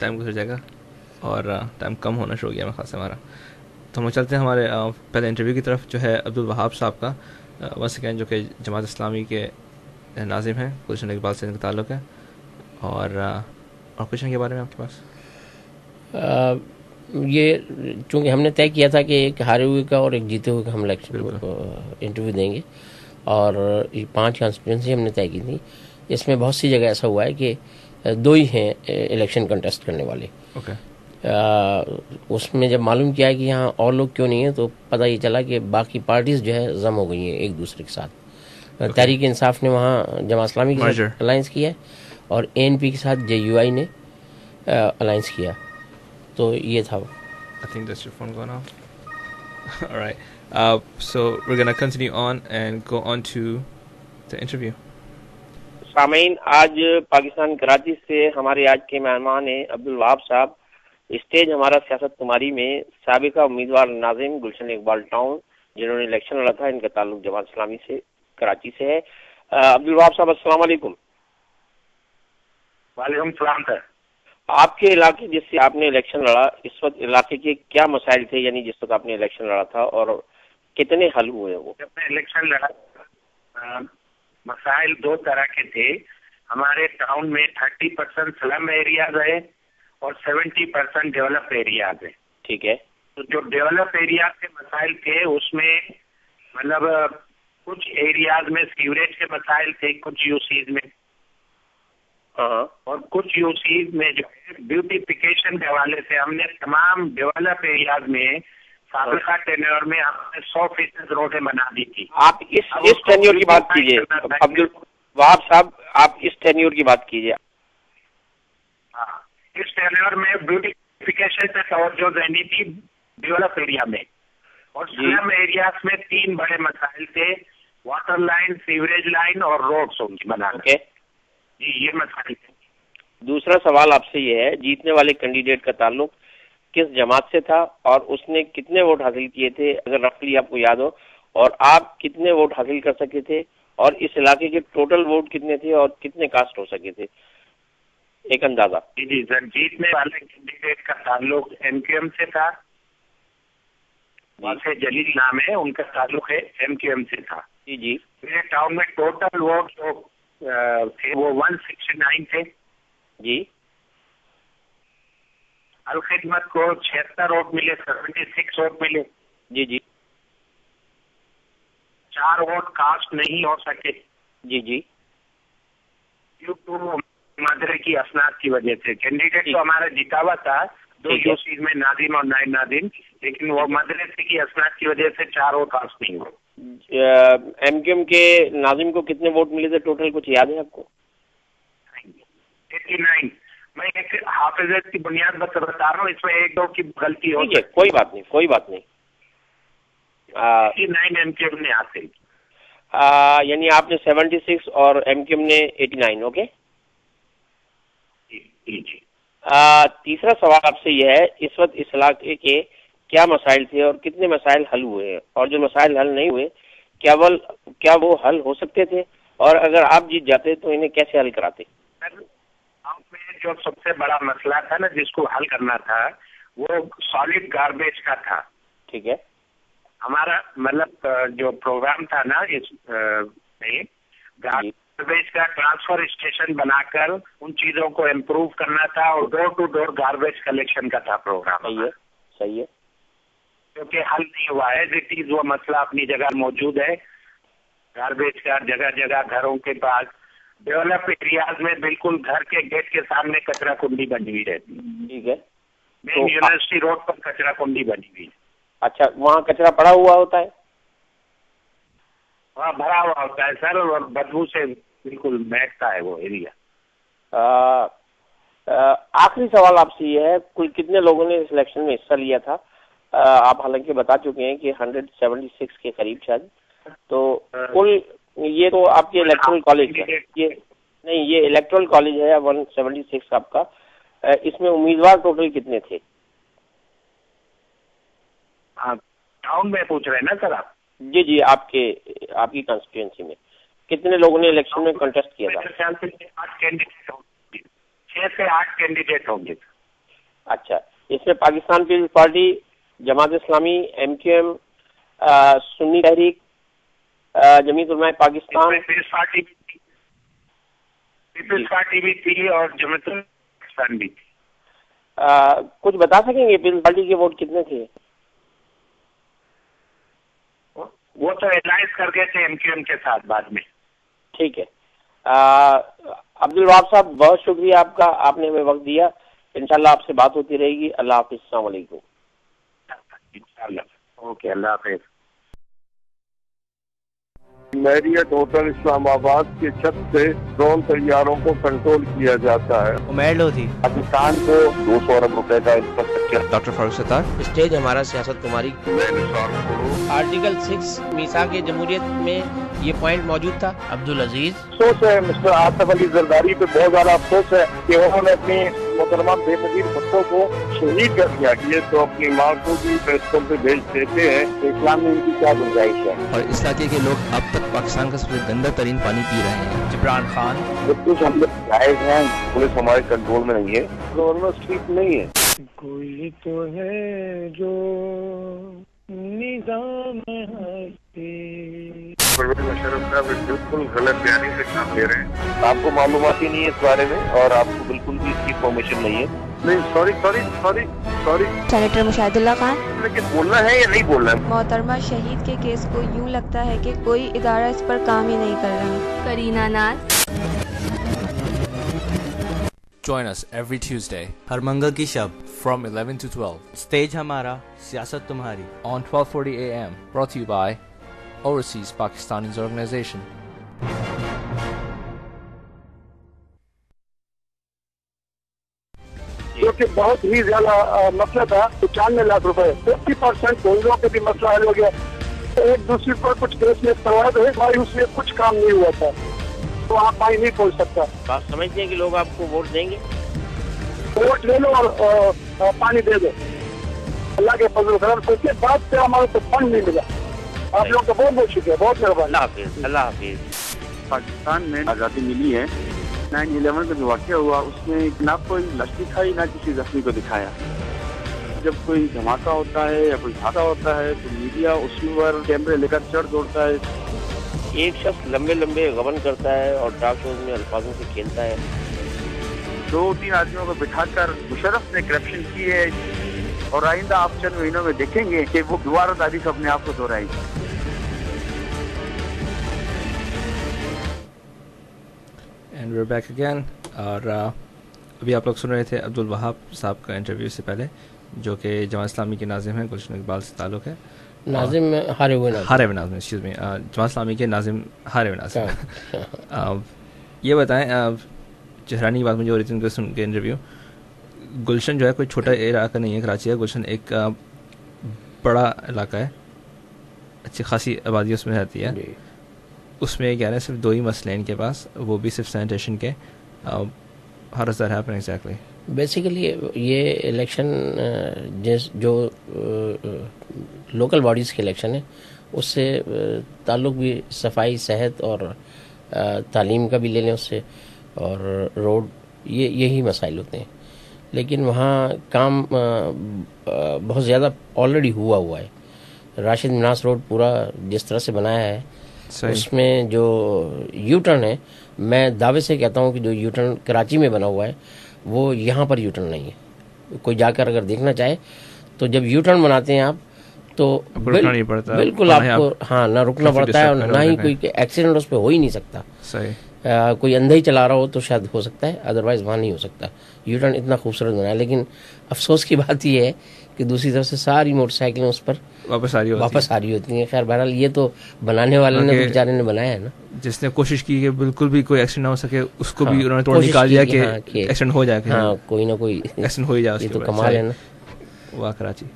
Time گزر جائے گا اور ٹائم کم ہونا شروع ہو گیا خاص ہمارا. تو ہم چلتے ہیں ہمارے پہلے انٹرویو کی طرف جو ہے عبدالوہاب صاحب کا ونس اگین، جو کہ جماعت اسلامی کے ناظم ہیں، گلشن اقبال سے ان کا تعلق ہے. اور کوشچن کے بارے میں آپ کے پاس یہ چونکہ ہم نے طے کیا تھا کہ ایک ہارے ہوئے کا اور ایک جیتے ہوئے کا ہم بالکل انٹرویو دیں گے، اور یہ 5 کانسٹیٹوئنسی ہم نے طے کی تھی. اس میں بہت سی جگہ ایسا ہوا ہے کہ 2 ہی ہیں الیکشن کنٹیسٹ کرنے والے. اوکے. اس میں جب معلوم کیا کہ یہاں اور لوگ کیوں نہیں ہیں تو پتہ یہ چلا کہ باقی پارٹیز جو ہے ضم ہو گئی ہیں ایک دوسرے کے ساتھ. تحریک انصاف نے وہاں جماعت اسلامی کے ساتھ الائنس کیا ہے اور ANP کے ساتھ JUI نے الائنس کیا. تو یہ تھا. I think that's your phone going off. All right. So we're going to continue on and go on to the interview. سامعین، آج پاکستان کراچی سے ہمارے آج کے مہمان ہیں عبدالوہاب صاحب. اسٹیج ہمارا سیاست کماری میں سابقہ امیدوار ناظم گلشن اقبال ٹاؤن، جنہوں نے الیکشن لڑا تھا، ان کا تعلق جماعت اسلامی سے کراچی سے ہے. عبدالوہاب صاحب السلام علیکم. وعلیکم السلام سر. آپ کے علاقے جس سے آپ نے الیکشن لڑا، اس وقت علاقے کے کیا مسائل تھے، یعنی جس وقت آپ نے الیکشن لڑا تھا، اور کتنے حل ہوئے وہ؟ جب میں الیکشن لڑا مسائل 2 طرح کے تھے. ہمارے ٹاؤن میں 30% سلم ایریاز ہے اور 70% ڈیولپ ایریاز ہیں. ٹھیک ہے. تو جو ڈیولپ ایریاز کے مسائل تھے اس میں مطلب کچھ ایریاز میں سیوریج کے مسائل تھے، کچھ UCs میں، اور کچھ UCs میں جو ہے بیوٹیفیکیشن کے حوالے سے ہم نے تمام ڈیولپ ایریاز میں سابقہ ٹینیور میں ہم نے 100% روڈیں بنا دی تھی. آپ اس ٹینیور کی بات کیجیے عبدالوہاب صاحب، آپ اس ٹینیور کی بات کیجیے. ہاں، اس ٹینیور میں بیوٹیفیکیشن پہ توجہ دینی تھی ڈیولپ ایریا میں، اور سلم ایریاز میں 3 بڑے مسائل تھے: واٹر لائن، سیوریج لائن اور روڈس ان کی بنانا. جی، یہ مسائل تھے. دوسرا سوال آپ سے یہ ہے، جیتنے والے کینڈیڈیٹ کا تعلق کس جماعت سے تھا اور اس نے کتنے ووٹ حاصل کیے تھے، اگر رفلی آپ کو یاد ہو، اور آپ کتنے ووٹ حاصل کر سکے تھے، اور اس علاقے کے ٹوٹل ووٹ کتنے تھے اور کتنے کاسٹ ہو سکے تھے، ایک اندازہ؟ جی سر، جیتنے والے کینڈیڈیٹ کا تعلق MQM سے تھا. واسع جلیل نام ہے ان کا، تعلق ہے MQM سے تھا. جی جی. میرے ٹاؤن میں ٹوٹل ووٹ جو تھے وہ 169 تھے. جی. الخدمت کو 76 ووٹ ملے، 76 ووٹ ملے. جی جی. 4 ووٹ کاسٹ نہیں ہو سکے. جی جی. ڈیو ٹو مدرے کی اسناد کی وجہ سے. کینڈیڈیٹ تو ہمارا جیتا ہوا تھا 2 UCs میں، ناظم اور نائب ناظم، لیکن وہ مدرسے کی اسناد کی وجہ سے 4 ووٹ کاسٹ نہیں ہوئے. MQM کے ناظم کو کتنے ووٹ ملے تھے ٹوٹل، کچھ یاد ہے آپ کو؟ 89. میں ایک حافظت کی بنیاد پر بتا رہا ہوں، اس میں 1-2 کی غلطی ہو. کوئی بات نہیں، کوئی بات نہیں. 89 MQM نے حاصل. یعنی آپ نے 76 اور MQM نے 89. اوکے. جی جی. تیسرا سوال آپ سے یہ ہے، اس وقت اس علاقے کے کیا مسائل تھے اور کتنے مسائل حل ہوئے ہیں، اور جو مسائل حل نہیں ہوئے کیا وہ حل ہو سکتے تھے، اور اگر آپ جیت جاتے تو انہیں کیسے حل کراتے؟ گاؤں میں جو سب سے بڑا مسئلہ تھا نا جس کو حل کرنا تھا، وہ سالڈ گاربیج کا تھا. ٹھیک ہے. ہمارا مطلب جو پروگرام تھا نا اس میں، گاربیج کا ٹرانسفر اسٹیشن بنا کر ان چیزوں کو امپروو کرنا تھا، اور ڈور ٹو ڈور گاربیج کلیکشن کا تھا پروگرام. صحیح ہے. کیونکہ حل نہیں ہوا ہے. وہ مسئلہ اپنی جگہ موجود ہے. گاربیج کا جگہ جگہ گھروں کے پاس، ڈیولپ ایریاز میں بالکل گھر کے گیٹ کے سامنے کچرا کنڈی بنی ہوئی رہتی. ٹھیک ہے. مین یونیورسٹی روڈ پر کچرا کنڈی بنی ہوئی. اچھا، وہاں کچرا پڑا ہوا ہوتا ہے؟ وہاں بھرا ہوا ہوتا ہے سر، اور بدبو سے بالکل مہکتا ہے وہ ایریا. آخری سوال آپ سے یہ ہے، کل کتنے لوگوں نے اس الیکشن میں حصہ لیا تھا؟ آپ حالانکہ بتا چکے ہیں کہ 176 کے قریب شاید. تو کل یہ تو آپ کے الیکٹرل کالج ہے، یہ الیکٹرل کالج ہے 176 آپ کا. اس میں امیدوار ٹوٹل کتنے تھے؟ ٹاؤن میں پوچھ رہے ہیں نا سر آپ؟ جی جی. آپ کی کانسٹیٹوئنسی میں کتنے لوگوں نے الیکشن میں کنٹیسٹ کیا تھا؟ میرے خیال سے 6 سے 8 کینڈیڈیٹ ہوں گے. अच्छा, इसमें Pakistan peoples party, Jamaat Islami, MQM, Sunni तहरीक, जमीयत उलमा पाकिस्तान, पीपल्स पार्टी भी थी और जमात पाकिस्तान भी थी। कुछ बता सकेंगे पीपल्स पार्टी के वोट कितने थे? वो तो अलायंस कर गए थे MQM के साथ बाद में। ठीक है, अब्दुल वहाब साहब बहुत शुक्रिया आपका, आपने हमें वक्त दिया। इंशाल्लाह आपसे बात होती रहेगी। अल्लाह हाफिज़, अस्सलाम वालेकुम। इंशाल्लाह, ओके, अल्लाह हाफिज़। मैरियट होटल इस्लामाबाद के छत से ड्रोन तैयारों को कंट्रोल किया जाता है। उमैर लोधी, पाकिस्तान को 200 अरब रुपए का infrastructure. Doctor Farooq Sattar, stage हमारा सियासत तुम्हारी। आर्टिकल 6 मीसाक जमहूरियत में ये पॉइंट मौजूद था। अब्दुल अजीज, अफसोस है मिस्टर आसिफ अली जरदारी पे, बहुत ज्यादा अफसोस है कि उन्होंने अपनी मोहतरमा बेनजीर भुट्टो को शहीद कर दिया। ये तो अपनी माँ को भी प्रेसकों पे भेज देते हैं, तो इस्लाम में इनकी क्या गुंजाइश है? और इस इलाके के लोग अब तक पाकिस्तान का सबसे गंदा तरीन पानी पी रहे हैं। जिब्रान खान, जब कुछ हम लोग जायज हैं, पुलिस हमारे कंट्रोल में नहीं है, गवर्नमेंट ठीक नहीं है। कोई तो है जो निजाम मुशर्रफ साहब बिल्कुल गलत बयानी से काम ले रहे हैं। आपको मालूमात ही नहीं है इस बारे में और आपको बिल्कुल भी इसकी इन्फॉर्मेशन नहीं है। नहीं, सॉरी। सेनेटर मुशाहिदुल्लाह खान, लेकिन बोलना है या नहीं बोलना है? मोहतरमा शहीद के केस को यूं लगता है कि कोई इदारा इस पर काम ही नहीं कर रहा। करीना नाज, Join us every Tuesday हर मंगल की शब from 11 to 12 स्टेज हमारा, सियासत तुम्हारी, on 12:40 a.m. brought to you by Overseas Pakistanis Organization. जो कि बहुत ही ज्यादा मसला था। 95 लाख रुपए, 50% गोल्डों के भी मसला हल हो गया। एक दूसरे पर कुछ केस में फवाद है भाई, उसमें कुछ काम नहीं हुआ था, तो आप भाई नहीं बोल सकता। बात समझते हैं कि लोग आपको वोट देंगे? वोट ले लो और पानी दे दो, अल्लाह के फजल करम से। उसके बाद से हमारे को फंड नहीं मिला। आप लोग को बहुत बहुत शुक्रिया, बहुत मेहरबानी। अल्लाह हाफिज़, अल्लाह हाफिज़। पाकिस्तान में आज़ादी मिली है। 9/11 का जो वाक़या हुआ उसमें ना कोई लाश दिखाई, ना किसी जख्मी को दिखाया। जब कोई धमाका होता है या कोई हादसा होता है तो मीडिया उसमें पर कैमरे लेकर चढ़ दौड़ता है। एक शख्स लंबे लंबे गबन करता है और टॉक शोज में अल्फाजों से खेलता है। 2-3 आदमियों को बिठाकर मुशर्रफ ने करप्शन की है और आइंदा आप चंद महीनों में देखेंगे कि वो दोबारा तारीख अपने आप को दोहराएगी। And we back again. और अभी आप लोग सुन रहे थे अब्दुल वहाब साहब का इंटरव्यू से पहले, जो कि जमात इस्लामी के नाजिम हैं, गुलशन इकबाल से ताल्लुक़ है। नाजिम हारे हुए नाजिम, एक्सक्यूज मी, जमात इस्लामी के नाजिम हारे हुए नाजिम। ये बताएं, चेहरानी की बात मुझे हो रही थी सुन के इंटरव्यू। गुलशन जो है कोई छोटा इलाका नहीं है, कराची है। गुलशन एक बड़ा इलाका है, अच्छी खासी आबादी उसमें रहती है। उसमें क्या है, सिर्फ 2 ही मसले हैं इनके पास, वो भी सिर्फ सैनिटेशन के। How does that happen exactly? Basically ये इलेक्शन जो लोकल बॉडीज़ के इलेक्शन है, उससे ताल्लुक़ भी सफाई, सेहत और तालीम का भी ले लें उससे, और रोड, यही मसाइल होते हैं। लेकिन वहाँ काम बहुत ज़्यादा ऑलरेडी हुआ है। राशिद मिनास रोड पूरा जिस तरह से बनाया है, उसमें जो यू टर्न है, मैं दावे से कहता हूँ कि जो यू टर्न कराची में बना हुआ है वो यहाँ पर यू टर्न नहीं है। कोई जाकर अगर देखना चाहे तो जब यू टर्न बनाते हैं आप तो बिल्कुल आपको ना रुकना पड़ता है, और ना ही कोई एक्सीडेंट उस पर हो ही नहीं सकता। सही, कोई अंधा ही चला रहा हो तो शायद हो सकता है, अदरवाइज वहाँ नहीं हो सकता। यू टर्न इतना खूबसूरत बनाया, लेकिन अफसोस की बात यह है कि दूसरी तरफ से सारी मोटरसाइकिलें उस पर वापस आ रही होती हैं। खैर बहरहाल ये तो बनाने वाले ने, बेचारे ने बनाया है ना, जिसने कोशिश की कि बिल्कुल भी कोई एक्सीडेंट ना हो सके, उसको भी उन्होंने तोड़ निकाल दिया कि एक्सीडेंट हो जाए। हाँ, कोई ना कोई एक्सीडेंट हो ही जाए, ये तो कमाल है ना। वाह कराची।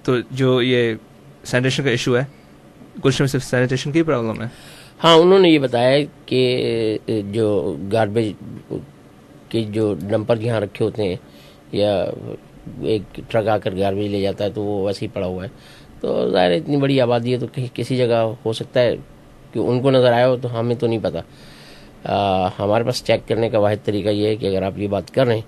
तो जो ये सैनिटेशन का इशू है, गुलशन में सिर्फ सैनिटेशन की प्रॉब्लम है? हाँ, उन्होंने ये बताया कि जो गार्बेज के जो डंपर यहाँ रखे होते हैं, या एक ट्रक आकर गार्बेज ले जाता है तो वो वैसे ही पड़ा हुआ है। तो ज़ाहिर इतनी बड़ी आबादी है तो कहीं किसी जगह हो सकता है कि उनको नज़र आया हो, तो हमें तो नहीं पता। हमारे पास चेक करने का वाहिद तरीका ये है कि अगर आप ये बात कर रहे हैं